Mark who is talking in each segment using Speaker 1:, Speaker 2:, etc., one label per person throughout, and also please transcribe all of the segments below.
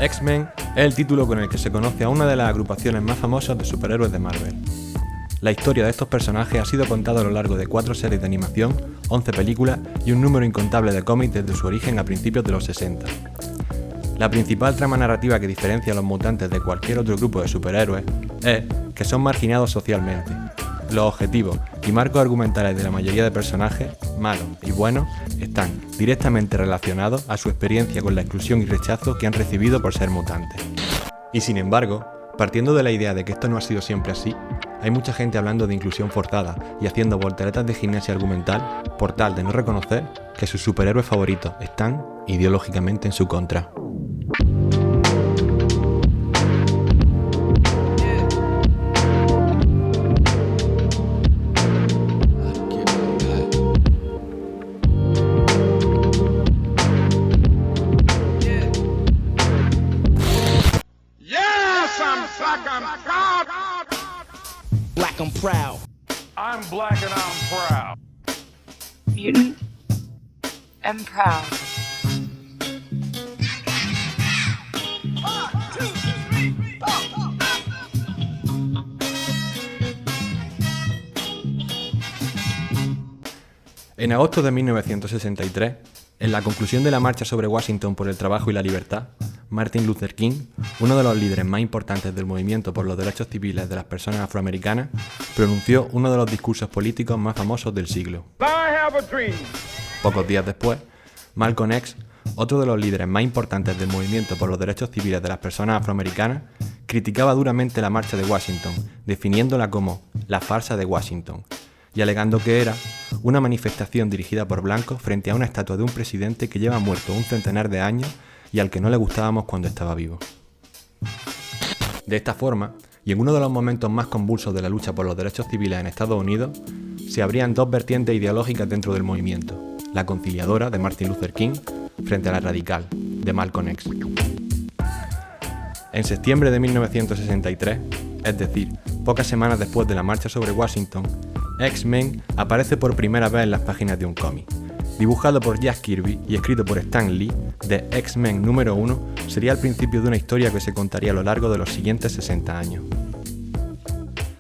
Speaker 1: X-Men es el título con el que se conoce a una de las agrupaciones más famosas de superhéroes de Marvel. La historia de estos personajes ha sido contada a lo largo de 4 series de animación, 11 películas y un número incontable de cómics desde su origen a principios de los 60. La principal trama narrativa que diferencia a los mutantes de cualquier otro grupo de superhéroes es que son marginados socialmente. Los objetivos y marcos argumentales de la mayoría de personajes, malos y buenos, están directamente relacionados a su experiencia con la exclusión y rechazo que han recibido por ser mutantes. Y sin embargo, partiendo de la idea de que esto no ha sido siempre así, hay mucha gente hablando de inclusión forzada y haciendo volteretas de gimnasia argumental por tal de no reconocer que sus superhéroes favoritos están ideológicamente en su contra.
Speaker 2: Black, I'm proud.
Speaker 3: I'm black and I'm proud.
Speaker 4: Mutant and proud.
Speaker 1: En agosto de 1963, en la conclusión de la marcha sobre Washington por el trabajo y la libertad, Martin Luther King, uno de los líderes más importantes del movimiento por los derechos civiles de las personas afroamericanas, pronunció uno de los discursos políticos más famosos del siglo. Pocos días después, Malcolm X, otro de los líderes más importantes del movimiento por los derechos civiles de las personas afroamericanas, criticaba duramente la marcha de Washington, definiéndola como la farsa de Washington, y alegando que era una manifestación dirigida por blancos frente a una estatua de un presidente que lleva muerto un centenar de años y al que no le gustábamos cuando estaba vivo. De esta forma, y en uno de los momentos más convulsos de la lucha por los derechos civiles en Estados Unidos, se abrían dos vertientes ideológicas dentro del movimiento: la conciliadora de Martin Luther King frente a la radical de Malcolm X. En septiembre de 1963, es decir, pocas semanas después de la marcha sobre Washington, X-Men aparece por primera vez en las páginas de un cómic. Dibujado por Jack Kirby y escrito por Stan Lee, The X-Men número 1 sería el principio de una historia que se contaría a lo largo de los siguientes 60 años.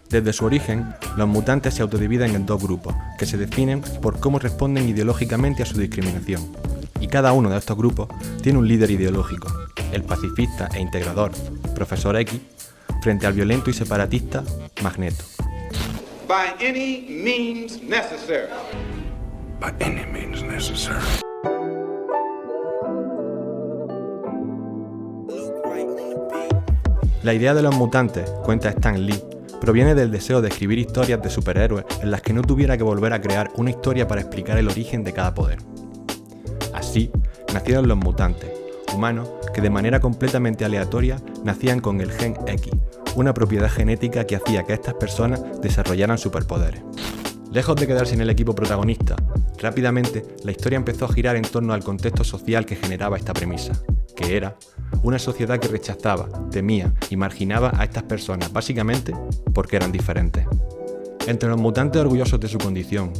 Speaker 1: Desde su origen, los mutantes se autodividen en dos grupos, que se definen por cómo responden ideológicamente a su discriminación. Y cada uno de estos grupos tiene un líder ideológico, el pacifista e integrador, Profesor X, frente al violento y separatista, Magneto.
Speaker 5: By any means necessary.
Speaker 3: By any means necessary.
Speaker 1: La idea de los mutantes, cuenta Stan Lee, proviene del deseo de escribir historias de superhéroes en las que no tuviera que volver a crear una historia para explicar el origen de cada poder. Así, nacieron los mutantes, humanos que de manera completamente aleatoria nacían con el gen X, una propiedad genética que hacía que estas personas desarrollaran superpoderes. Lejos de quedarse en el equipo protagonista, rápidamente la historia empezó a girar en torno al contexto social que generaba esta premisa, que era una sociedad que rechazaba, temía y marginaba a estas personas básicamente porque eran diferentes. Entre los mutantes orgullosos de su condición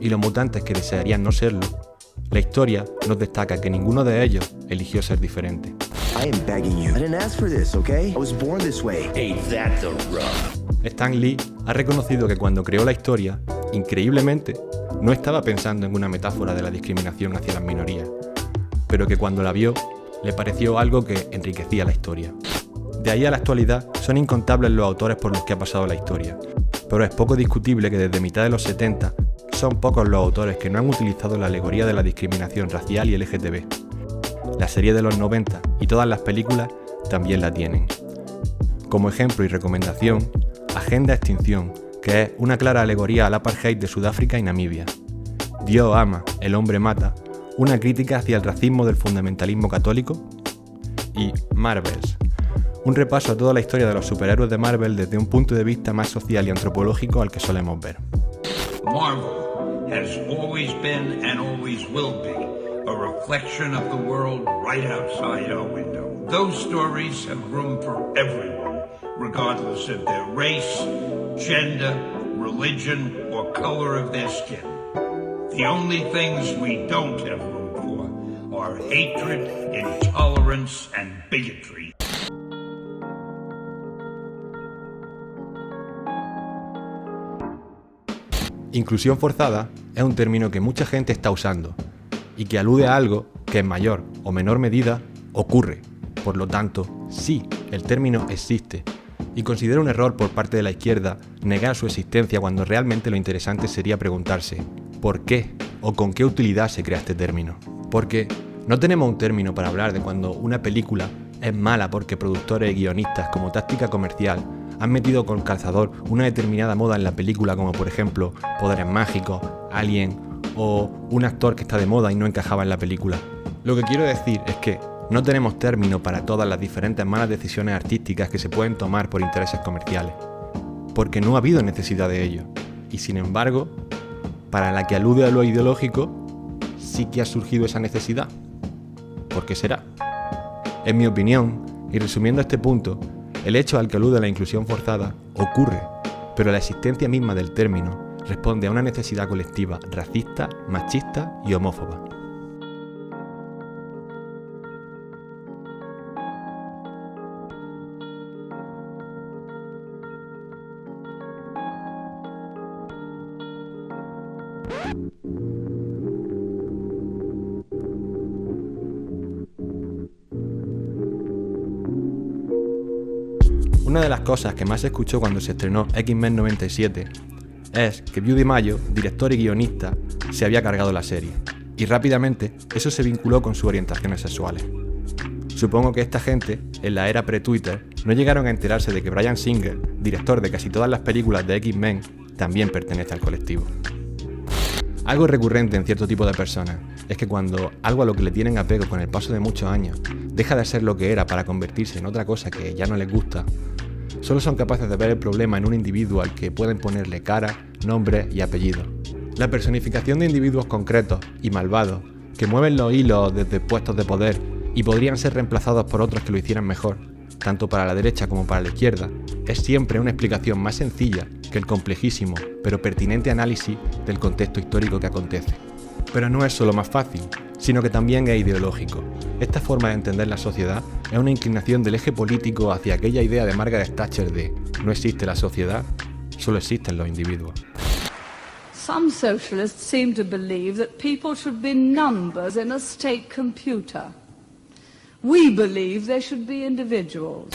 Speaker 1: y los mutantes que desearían no serlo, la historia nos destaca que ninguno de ellos eligió ser diferente.
Speaker 2: I am begging you. I didn't ask for this, okay? I was born this way.
Speaker 6: Ain't that the rub?
Speaker 1: Stan Lee ha reconocido que cuando creó la historia, increíblemente, no estaba pensando en una metáfora de la discriminación hacia las minorías, pero que cuando la vio, le pareció algo que enriquecía la historia. De ahí a la actualidad, son incontables los autores por los que ha pasado la historia, pero es poco discutible que desde mitad de los 70 son pocos los autores que no han utilizado la alegoría de la discriminación racial y LGTB. La serie de los 90 y todas las películas también la tienen. Como ejemplo y recomendación, Agenda Extinción, que es una clara alegoría al apartheid de Sudáfrica y Namibia. Dios ama, el hombre mata, una crítica hacia el racismo del fundamentalismo católico. Y Marvels, un repaso a toda la historia de los superhéroes de Marvel desde un punto de vista más social y antropológico al que solemos ver.
Speaker 7: Marvel has always been and always will be a reflection of the world right outside our window. Those stories have room for everyone, regardless of their race, gender, religion, or color of their skin. The only things we don't have room for are hatred, intolerance, and bigotry.
Speaker 1: Inclusión forzada es un término que mucha gente está usando y que alude a algo que en mayor o menor medida ocurre. Por lo tanto, sí, el término existe y considero un error por parte de la izquierda negar su existencia cuando realmente lo interesante sería preguntarse ¿por qué o con qué utilidad se crea este término? Porque no tenemos un término para hablar de cuando una película es mala porque productores y guionistas como táctica comercial han metido con calzador una determinada moda en la película, como por ejemplo poderes mágicos, Alien o un actor que está de moda y no encajaba en la película. Lo que quiero decir es que no tenemos término para todas las diferentes malas decisiones artísticas que se pueden tomar por intereses comerciales, porque no ha habido necesidad de ello. Y sin embargo, para la que alude a lo ideológico, sí que ha surgido esa necesidad. ¿Por qué será? En mi opinión, y resumiendo este punto, el hecho al que alude la inclusión forzada ocurre, pero la existencia misma del término responde a una necesidad colectiva racista, machista y homófoba. Una de las cosas que más se escuchó cuando se estrenó X-Men 97 es que Wu DiMaggio, director y guionista, se había cargado la serie, y rápidamente eso se vinculó con sus orientaciones sexuales. Supongo que esta gente, en la era pre-Twitter, no llegaron a enterarse de que Bryan Singer, director de casi todas las películas de X-Men, también pertenece al colectivo. Algo recurrente en cierto tipo de personas es que cuando algo a lo que le tienen apego con el paso de muchos años deja de ser lo que era para convertirse en otra cosa que ya no les gusta, solo son capaces de ver el problema en un individuo al que pueden ponerle cara, nombre y apellido. La personificación de individuos concretos y malvados que mueven los hilos desde puestos de poder y podrían ser reemplazados por otros que lo hicieran mejor, tanto para la derecha como para la izquierda, es siempre una explicación más sencilla que el complejísimo pero pertinente análisis del contexto histórico que acontece. Pero no es solo más fácil, sino que también es ideológico. Esta forma de entender la sociedad es una inclinación del eje político hacia aquella idea de Margaret Thatcher de no existe la sociedad, solo existen los individuos.
Speaker 8: Some socialists seem to believe that people should be numbers in a state computer. We believe they should be individuals.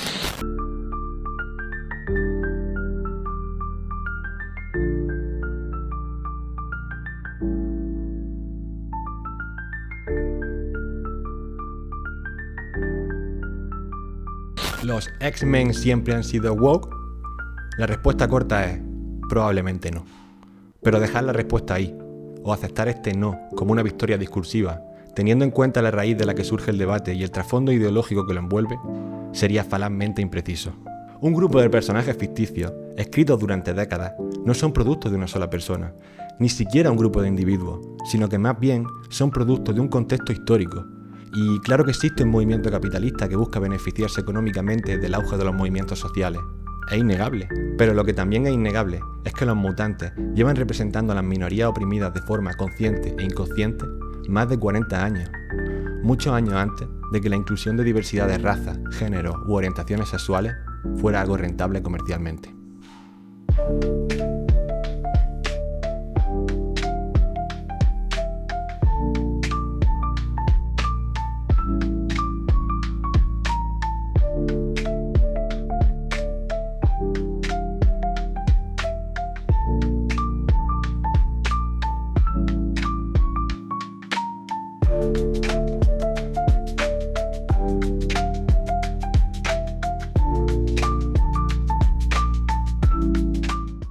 Speaker 1: ¿Los X-Men siempre han sido woke? La respuesta corta es, probablemente no. Pero dejar la respuesta ahí, o aceptar este no como una victoria discursiva, teniendo en cuenta la raíz de la que surge el debate y el trasfondo ideológico que lo envuelve, sería falazmente impreciso. Un grupo de personajes ficticios, escritos durante décadas, no son productos de una sola persona, ni siquiera un grupo de individuos, sino que más bien son productos de un contexto histórico. Y claro que existe un movimiento capitalista que busca beneficiarse económicamente del auge de los movimientos sociales. Es innegable, pero lo que también es innegable es que los mutantes llevan representando a las minorías oprimidas de forma consciente e inconsciente más de 40 años, muchos años antes de que la inclusión de diversidad de razas, géneros u orientaciones sexuales fuera algo rentable comercialmente.